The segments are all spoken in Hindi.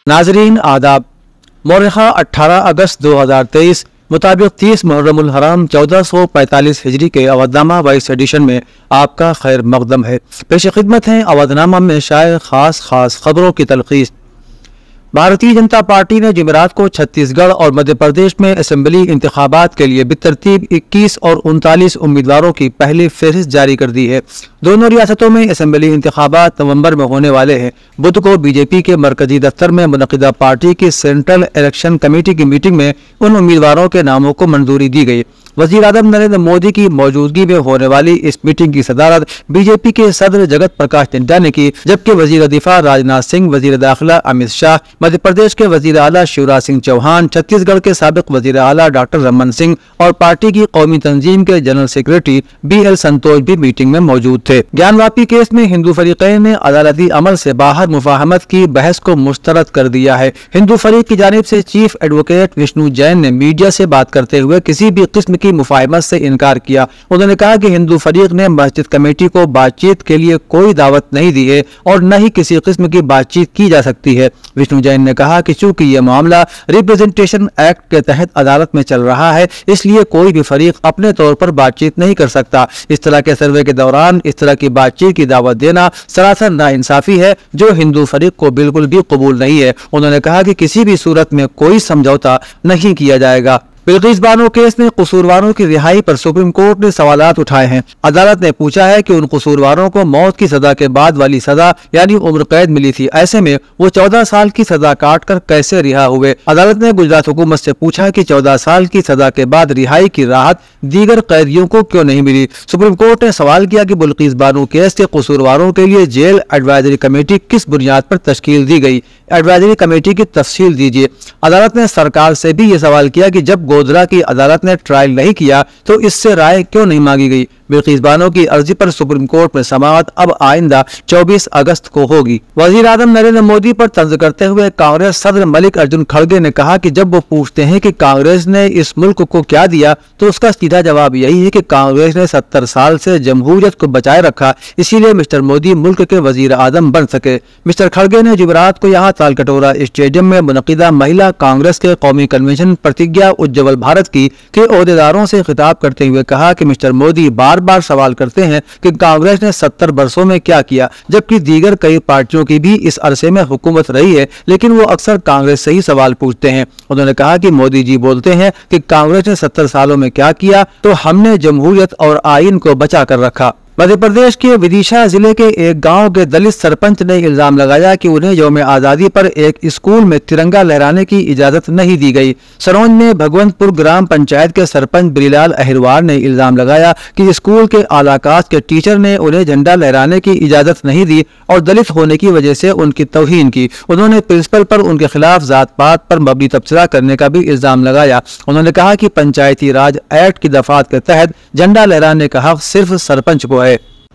नाजरीन आदाब। मौरखा 18 अगस्त 2023 मुताबिक 30 मुहर्रमुल हराम 1445 हिजरी के अवधनामा वाइस एडिशन में आपका खैर मकदम है। पेश खिदमत हैं अवधनामा में शाये खास खबरों की तलखीस। भारतीय जनता पार्टी ने जुमेरात को छत्तीसगढ़ और मध्य प्रदेश में असेंबली इंतखाबात के लिए बितरतीब 21 और 39 उम्मीदवारों की पहली फहरिस्त जारी कर दी है। दोनों रियासतों में असेंबली इंतखाबात नवंबर में होने वाले हैं। बुध को बीजेपी के मरकजी दफ्तर में मुनक़िदा पार्टी की सेंट्रल इलेक्शन कमेटी की मीटिंग में उन उम्मीदवारों के नामों को मंजूरी दी गई। वज़ीर आज़म नरेंद्र मोदी की मौजूदगी में होने वाली इस मीटिंग की सदारत बीजेपी के सदर जगत प्रकाश नड्डा ने की, जबकि वज़ीर दिफा राजनाथ सिंह, वज़ीर दाखिला अमित शाह, मध्य प्रदेश के वज़ीर आला शिवराज सिंह चौहान, छत्तीसगढ़ के साबिक वज़ीर आला डॉक्टर रमन सिंह और पार्टी की कौमी तंजीम के जनरल सेक्रेटरी BL संतोष भी मीटिंग में मौजूद थे। ज्ञानवापी केस में हिंदू फरीक़ैन ने अदालती अमल से बाहर मुफाहमत की बहस को मुस्तरद कर दिया है। हिंदू फरीक की जानिब से चीफ एडवोकेट विष्णु जैन ने मीडिया से बात करते हुए किसी भी किस्म की मुफाहमत से इनकार किया। उन्होंने कहा कि हिंदू फरीक ने मस्जिद कमेटी को बातचीत के लिए कोई दावत नहीं दी है और न ही किसी किस्म की बातचीत की जा सकती है। विष्णु जैन ने कहा कि चूंकि यह मामला रिप्रेजेंटेशन एक्ट के तहत अदालत में चल रहा है, इसलिए कोई भी फरीक अपने तौर पर बातचीत नहीं कर सकता। इस तरह के सर्वे के दौरान इस तरह की बातचीत की दावत देना सरासर नाइंसाफी है, जो हिंदू फरीक को बिल्कुल भी कबूल नहीं है। उन्होंने कहा कि किसी भी सूरत में कोई समझौता नहीं किया जाएगा। बिल्किस बानो केस में कसूरवारों की रिहाई पर सुप्रीम कोर्ट ने सवालात उठाए हैं। अदालत ने पूछा है कि उन कसूरवारों को मौत की सजा के बाद वाली सजा यानी उम्र कैद मिली थी, ऐसे में वो 14 साल की सजा काटकर कैसे रिहा हुए। अदालत ने गुजरात हुकूमत से पूछा कि 14 साल की सजा के बाद रिहाई की राहत दीगर कैदियों को क्यों नहीं मिली। सुप्रीम कोर्ट ने सवाल किया कि बिल्किस बानो केस के कसूरवारों के लिए जेल एडवाइजरी कमेटी किस बुनियाद पर तश्कील दी गई, एडवाइजरी कमेटी की तफसील दीजिए। अदालत ने सरकार से भी ये सवाल किया कि जब गोधरा की अदालत ने ट्रायल नहीं किया तो इससे राय क्यों नहीं मांगी गई। बिल्किस बानो की अर्जी पर सुप्रीम कोर्ट में समाअत अब आइंदा 24 अगस्त को होगी। वज़ीर आज़म नरेंद्र मोदी पर तंज करते हुए कांग्रेस सदर मल्लिकार्जुन खड़गे ने कहा कि जब वो पूछते हैं कि कांग्रेस ने इस मुल्क को क्या दिया, तो उसका सीधा जवाब यही है कि कांग्रेस ने 70 साल से जमहूरियत को बचाए रखा, इसीलिए मिस्टर मोदी मुल्क के वज़ीर आज़म बन सके। मिस्टर खड़गे ने जुमेरात को यहाँ तालकटोरा स्टेडियम में मुनक़िदा महिला कांग्रेस के कौमी कन्वेंशन प्रतिज्ञा उज्ज्वल भारत की के ओहदेदारों से खिताब करते हुए कहा कि मिस्टर मोदी बार बार सवाल करते हैं कि कांग्रेस ने 70 वर्षों में क्या किया, जबकि दीगर कई पार्टियों की भी इस अरसे में हुकूमत रही है, लेकिन वो अक्सर कांग्रेस से ही सवाल पूछते हैं। उन्होंने कहा कि मोदी जी बोलते हैं कि कांग्रेस ने 70 सालों में क्या किया, तो हमने जमहूरियत और आइन को बचा कर रखा। मध्य प्रदेश के विदिशा जिले के एक गांव के दलित सरपंच ने इल्जाम लगाया कि उन्हें यौम आज़ादी पर एक स्कूल में तिरंगा लहराने की इजाजत नहीं दी गई। सरोंज में भगवंतपुर ग्राम पंचायत के सरपंच ब्रीलाल अहिरवार ने इल्जाम लगाया कि स्कूल के आला कास्ट के टीचर ने उन्हें झंडा लहराने की इजाजत नहीं दी और दलित होने की वजह से उनकी तौहीन की। उन्होंने प्रिंसिपल पर उनके खिलाफ जात पात पर मबनी तबसरा करने का भी इल्जाम लगाया। उन्होंने कहा कि पंचायती राज एक्ट की दफात के तहत झंडा लहराने का हक सिर्फ सरपंच को है।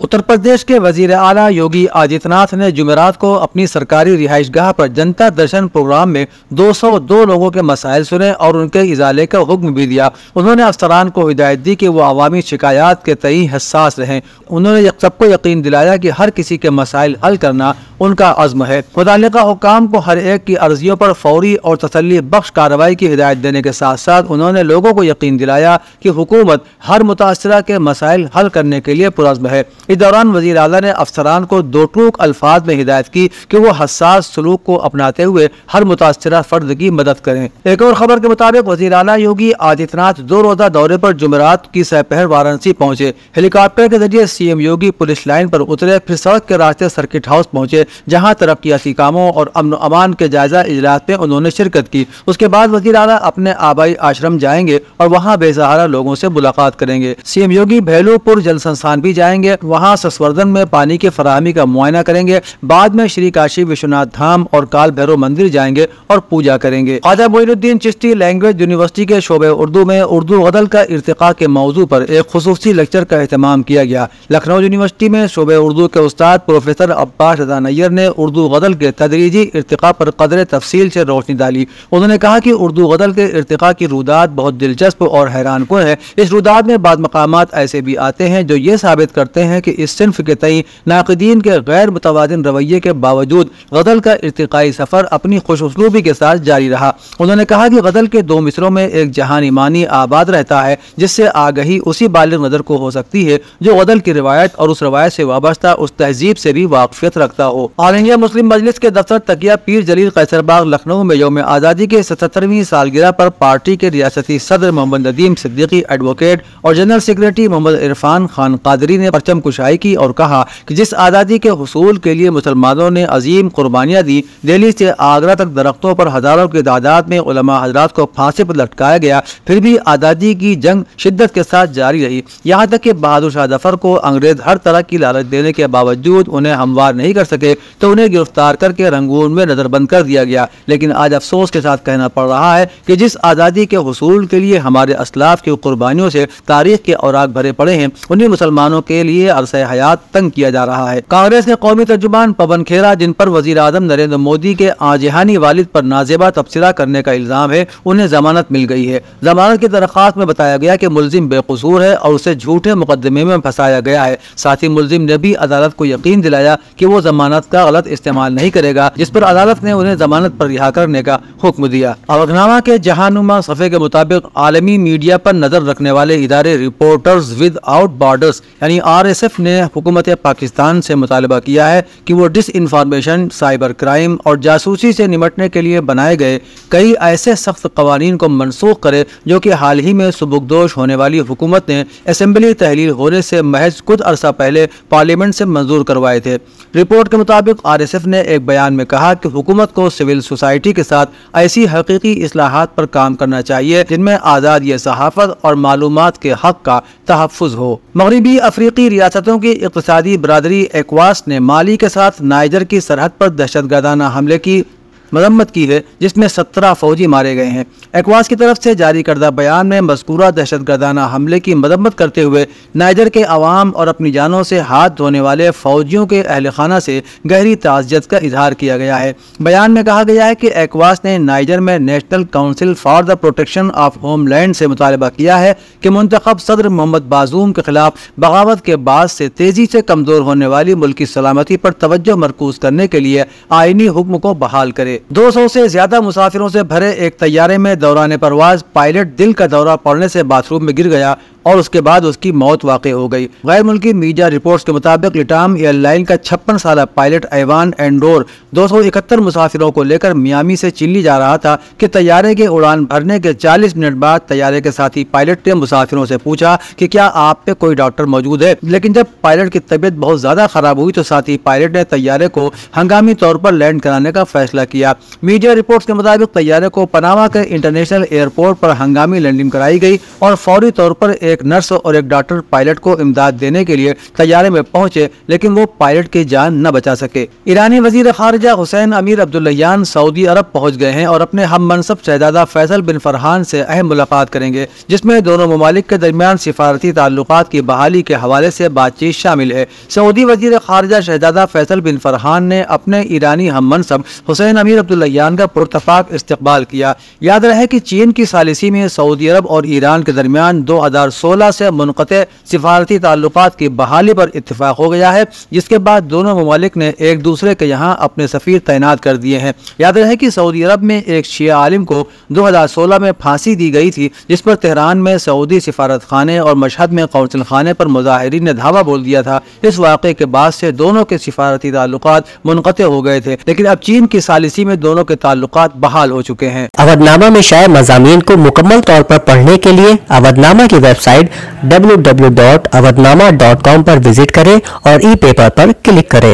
उत्तर प्रदेश के वजीर आला योगी आदित्यनाथ ने जुमेरात को अपनी सरकारी रिहाइशगाह पर जनता दर्शन प्रोग्राम में 202 लोगों के मसाइल सुने और उनके इजाले का हुक्म भी दिया। उन्होंने अफसरान को हिदायत दी कि वो अवामी शिकायत के तई हसास रहें। उन्होंने सबको यकीन दिलाया कि हर किसी के मसाइल हल करना उनका अज़्म है। मुतल्लिका हुक्काम को हर एक की अर्जियों पर फौरी और तसल्ली बख्श कार्रवाई की हिदायत देने के साथ साथ उन्होंने लोगों को यकीन दिलाया कि हुकूमत हर मुतासरा के मसाइल हल करने के लिए पुरज़्म है। इस दौरान वज़ीर आला ने अफसरान को दो टूक अल्फाज में हिदायत की कि वो हसास सलूक को अपनाते हुए हर मुतासरा फर्द की मदद करें। एक और खबर के मुताबिक वज़ीर आला योगी आदित्यनाथ 2 रोज़ा दौरे पर जुमेरात की सपहर वाराणसी पहुंचे। हेलीकॉप्टर के जरिए CM योगी पुलिस लाइन पर उतरे, फिर सड़क के रास्ते सर्किट हाउस पहुंचे, जहां तरक्याती कामों और अमन अमान के जायजा इजलास में उन्होंने शिरकत की। उसके बाद वज़ीर आला अपने आबाई आश्रम जाएंगे और वहां बेसहारा लोगों से मुलाकात करेंगे। CM योगी भेलूपुर जल संस्थान भी जाएंगे, वहां ससवर्धन में पानी की फराहमी का मुआयना करेंगे। बाद में श्री काशी विश्वनाथ धाम और काल भैरव मंदिर जाएंगे और पूजा करेंगे। ख्वाजा मोइनुद्दीन चिश्ती लैंग्वेज यूनिवर्सिटी के शोबे उर्दू में उर्दू गज़ल का इर्तिका के मौजू पर एक खुसूसी लेक्चर का एहतमाम किया गया। लखनऊ यूनिवर्सिटी में शोबे उर्दू के उस्ताद प्रोफेसर अब्बास रज़ा नैयर ने उर्दू गज़ल के तदरीजी इर्तिका पर कदर तफसील से रोशनी डाली। उन्होंने कहा कि उर्दू गज़ल के इर्तिका की रुदात बहुत दिलचस्प और हैरान कुन है। इस रुदात में बाद मकामात ऐसे भी आते हैं जो ये साबित करते हैं कि इस सिन्फ के तई नाक़िदीन के गैर मुतवाज़िन रवैये के बावजूद गज़ल का इर्तिकाई सफ़र अपनी खुश उसलूबी के साथ जारी रहा। उन्होंने कहा कि गज़ल के दो मिसरों में एक जहानी मानी आबाद रहता है जिससे आगही उसी बालिग नज़र को हो सकती है जो गज़ल की रिवायत और उस रवायत से वाबस्ता उस तहजीब से भी वाकफियत रखता हो। ऑल इंडिया मुस्लिम मजलिस के दफ्तर तकिया पीर जलील कैसरबाग लखनऊ में यौम आज़ादी के 77वीं सालगिरह पर पार्टी के रियासती सदर मोहम्मद नदीम सिद्दीकी, एडवोकेट और जनरल सेक्रेटरी मोहम्मद इरफान खान कादरी ने परचम कुशाई की और कहा कि जिस आज़ादी के हुसूल के लिए मुसलमानों ने अजीम कुर्बानियाँ दी, दिल्ली से आगरा तक दरख्तों पर हजारों की तादाद में उलमा हजरात को फांसी पर लटकाया गया, फिर भी आज़ादी की जंग शिद्दत के साथ जारी रही। यहाँ तक कि बहादुर शाह जफर को अंग्रेज हर तरह की लालच देने के बावजूद उन्हें हमवार नहीं कर सके तो उन्हें गिरफ्तार करके रंगून में नजरबंद कर दिया गया। लेकिन आज अफसोस के साथ कहना पड़ रहा है कि जिस आज़ादी के हुसूल के लिए हमारे असलाफ की कुर्बानियों से तारीख के औराक भरे पड़े हैं, उन्हीं मुसलमानों के लिए अरसे हयात तंग किया जा रहा है। कांग्रेस ने कौमी तर्जुमान पवन खेरा, जिन पर वजीर आज़म नरेंद्र मोदी के आजहानी वालिद पर नाजेबा तबसरा करने का इल्जाम है, उन्हें जमानत मिल गई है। जमानत की दरख्वास्त में बताया गया कि मुल्जिम बेकसूर है और उसे झूठे मुकदमे में फंसाया गया है। साथ ही मुल्जिम ने भी अदालत को यकीन दिलाया कि वो जमानत का गलत इस्तेमाल नहीं करेगा, जिस पर अदालत ने उन्हें जमानत पर रिहा करने का हुक्म दिया। अवगनामा के जहानुमा सफ़े के मुताबिक आलमी मीडिया पर नजर रखने वाले इदारे रिपोर्टर्स विदाउट बॉर्डर्स यानी RSF ने हुकूमत पाकिस्तान से मुतालबा किया है कि वो डिस इंफॉर्मेशन, साइबर क्राइम और जासूसी से निपटने के लिए बनाए गए कई ऐसे सख्त कवानीन को मनसूख करे जो कि हाल ही में सुबुकदोश होने वाली हुकूमत ने असेंबली तहलील होने से महज कुछ अरसा पहले पार्लियामेंट से मंजूर करवाए थे। रिपोर्ट के मुताबिक RSF ने एक बयान में कहा कि हुकूमत को सिविल सोसाइटी के साथ ऐसी हकीकी इस्लाहात पर काम करना चाहिए जिनमें आज़ादी सहाफ़त और मालूमात के हक का तहफ़्फ़ुज़ हो। मगरिबी अफ्रीकी रियासतों की इक़्तिसादी बरादरी ECOWAS ने माली के साथ नाइजर की सरहद पर दहशतगर्दाना हमले की मरम्मत की है, जिसमें 17 फौजी मारे गए हैं। ECOWAS की तरफ से जारी करदा बयान में मज़कूरा दहशतगर्दाना हमले की मरम्मत करते हुए नाइजर के अवाम और अपनी जानों से हाथ धोने वाले फौजियों के अहल खाना से गहरी ताज़ियत का इजहार किया गया है। बयान में कहा गया है कि ECOWAS ने नाइजर में national council for the protection of homeland से मुतालबा किया है कि मुंतखब सदर मोहम्मद बाजूम के खिलाफ बगावत के बाद से तेजी से कमजोर होने वाली मुल्की सलामती पर तवज्जो मरकूज करने के लिए आईनी हुक्म को बहाल करे। 200 से ज्यादा मुसाफिरों से भरे एक तैयारे में दौरान परवाज पायलट दिल का दौरा पड़ने से बाथरूम में गिर गया और उसके बाद उसकी मौत वाक़ हो गई। गैर मुल्की मीडिया रिपोर्ट्स के मुताबिक लिटाम एयरलाइन का 56 साला पायलट ऐवान एंडोर 271 मुसाफिरों को लेकर मियामी से चिल्ली जा रहा था कि तैयारे के उड़ान भरने के 40 मिनट बाद तैयारे के साथी पायलट ने मुसाफिरों से पूछा कि क्या आप पे कोई डॉक्टर मौजूद है। लेकिन जब पायलट की तबीयत बहुत ज्यादा खराब हुई तो साथी पायलट ने तैयारे को हंगामी तौर पर लैंड कराने का फैसला किया। मीडिया रिपोर्ट्स के मुताबिक तैयारे को पनामा के इंटरनेशनल एयरपोर्ट पर हंगामी लैंडिंग कराई गई और फौरी तौर पर एक नर्स और एक डॉक्टर पायलट को इमदाद देने के लिए तैयारे में पहुंचे, लेकिन वो पायलट की जान न बचा सके। ईरानी वजीर खारिजा हुसैन अमीर अब्दुल्लाहियान सऊदी अरब पहुंच गए हैं और अपने हम मनसब शहजादा फैसल बिन फरहान से अहम मुलाकात करेंगे, जिसमें दोनों ममालिक के दरमियान सिफारती ताल्लुकात की बहाली के हवाले से बातचीत शामिल है। सऊदी वजीर खारिजा शहजादा फैसल बिन फरहान ने अपने ईरानी हम मनसब हुसैन अमीर अब्दुल्लाहियान का पुरतफाक इस्तकबाल किया। याद रहे कि चीन की सालिसी में सऊदी अरब और ईरान के दरमियान 2016 से मुनक़ते सिफारती ताल्लुकात की बहाली पर इत्तेफाक हो गया है, जिसके बाद दोनों ममालिक ने एक दूसरे के यहाँ अपने सफ़ीर तैनात कर दिए हैं। याद रहे कि सऊदी अरब में एक शिया आलिम को 2016 में फांसी दी गई थी, जिस पर तेहरान में सऊदी सिफारत खाने और मशहद में कौंसिल खाने पर मुजाहिरीन ने धावा बोल दिया था। इस वाक़े के बाद से दोनों के सिफारती ताल्लुकात मुनक़ते हो गए थे, लेकिन अब चीन की सालिसी में दोनों के ताल्लुकात बहाल हो चुके हैं। अवधनामा में शाये मज़ामीन को मुकम्मल तौर पर पढ़ने के लिए अवधनामा की वेबसाइट www.awadhnama.com पर विजिट करें और ई पेपर पर क्लिक करें।